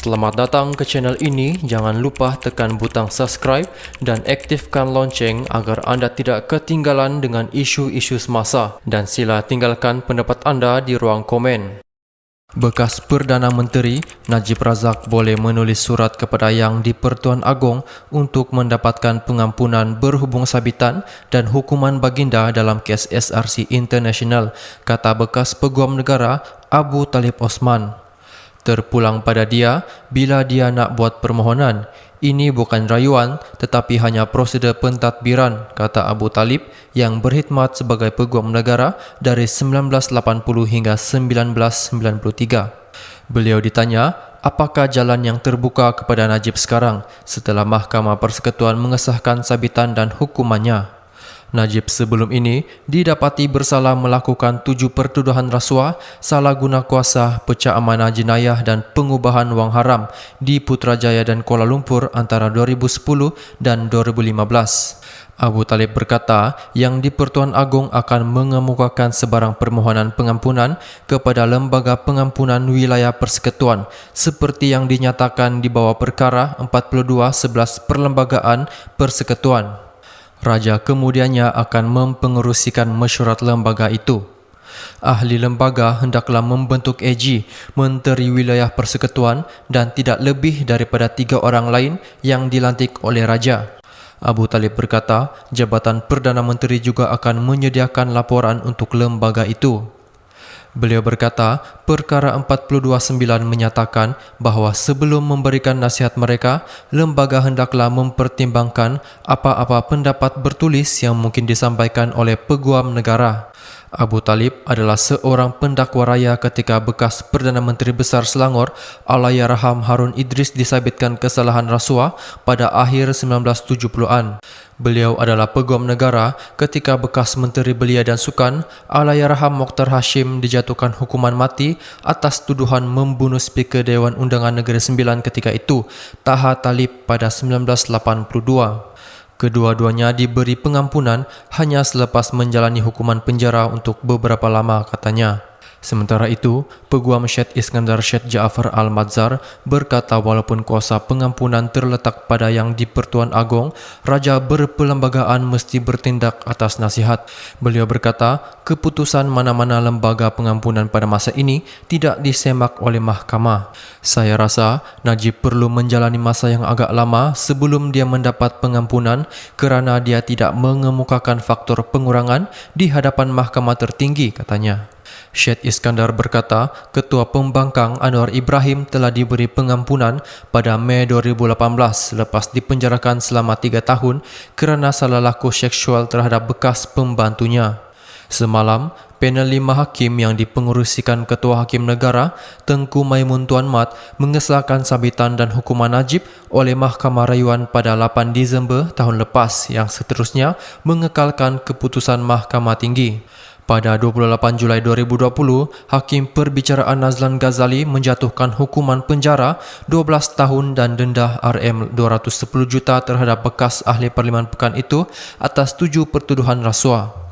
Selamat datang ke channel ini. Jangan lupa tekan butang subscribe dan aktifkan lonceng agar anda tidak ketinggalan dengan isu-isu semasa. Dan sila tinggalkan pendapat anda di ruang komen. Bekas Perdana Menteri Najib Razak boleh menulis surat kepada Yang di-Pertuan Agong untuk mendapatkan pengampunan berhubung sabitan dan hukuman baginda dalam kes SRC International, kata bekas Peguam Negara Abu Talib Osman. Terpulang pada dia bila dia nak buat permohonan. Ini bukan rayuan tetapi hanya prosedur pentadbiran, kata Abu Talib yang berkhidmat sebagai Peguam Negara dari 1980 hingga 1993. Beliau ditanya apakah jalan yang terbuka kepada Najib sekarang setelah Mahkamah Persekutuan mengesahkan sabitan dan hukumannya. Najib sebelum ini didapati bersalah melakukan 7 pertuduhan rasuah, salah guna kuasa, pecah amanah jenayah dan pengubahan wang haram di Putrajaya dan Kuala Lumpur antara 2010 dan 2015. Abu Talib berkata Yang di-Pertuan Agong akan mengemukakan sebarang permohonan pengampunan kepada Lembaga Pengampunan Wilayah Persekutuan seperti yang dinyatakan di bawah perkara 42/11 Perlembagaan Persekutuan. Raja kemudiannya akan mempengerusikan mesyuarat lembaga itu. Ahli lembaga hendaklah membentuk AG, Menteri Wilayah Persekutuan dan tidak lebih daripada 3 orang lain yang dilantik oleh Raja. Abu Talib berkata, Jabatan Perdana Menteri juga akan menyediakan laporan untuk lembaga itu. Beliau berkata, perkara 429 menyatakan bahawa sebelum memberikan nasihat mereka, lembaga hendaklah mempertimbangkan apa-apa pendapat bertulis yang mungkin disampaikan oleh Peguam Negara. Abu Talib adalah seorang pendakwa raya ketika bekas Perdana Menteri Besar Selangor Allahyarham Harun Idris disabitkan kesalahan rasuah pada akhir 1970-an. Beliau adalah Peguam Negara ketika bekas Menteri Belia dan Sukan Allahyarham Mokhtar Hashim dijatuhkan hukuman mati atas tuduhan membunuh Speaker Dewan Undangan Negeri Sembilan ketika itu, Taha Talib, pada 1982. Kedua-duanya diberi pengampunan hanya selepas menjalani hukuman penjara untuk beberapa lama, katanya. Sementara itu, Peguam Syed Iskandar Syed Jaafar Al-Madzar berkata walaupun kuasa pengampunan terletak pada Yang di-Pertuan Agong, Raja berperlembagaan mesti bertindak atas nasihat. Beliau berkata, keputusan mana-mana lembaga pengampunan pada masa ini tidak disemak oleh mahkamah. Saya rasa Najib perlu menjalani masa yang agak lama sebelum dia mendapat pengampunan kerana dia tidak mengemukakan faktor pengurangan di hadapan mahkamah tertinggi, katanya. Syed Iskandar berkata, Ketua Pembangkang Anwar Ibrahim telah diberi pengampunan pada Mei 2018 lepas dipenjarakan selama 3 tahun kerana salah laku seksual terhadap bekas pembantunya. Semalam, panel 5 hakim yang dipengerusikan Ketua Hakim Negara Tengku Maimun Tuan Mat mengesahkan sabitan dan hukuman Najib oleh Mahkamah Rayuan pada 8 Disember tahun lepas yang seterusnya mengekalkan keputusan Mahkamah Tinggi. Pada 28 Julai 2020, Hakim Perbicaraan Nazlan Ghazali menjatuhkan hukuman penjara 12 tahun dan denda RM210 juta terhadap bekas Ahli Parlimen Pekan itu atas 7 pertuduhan rasuah.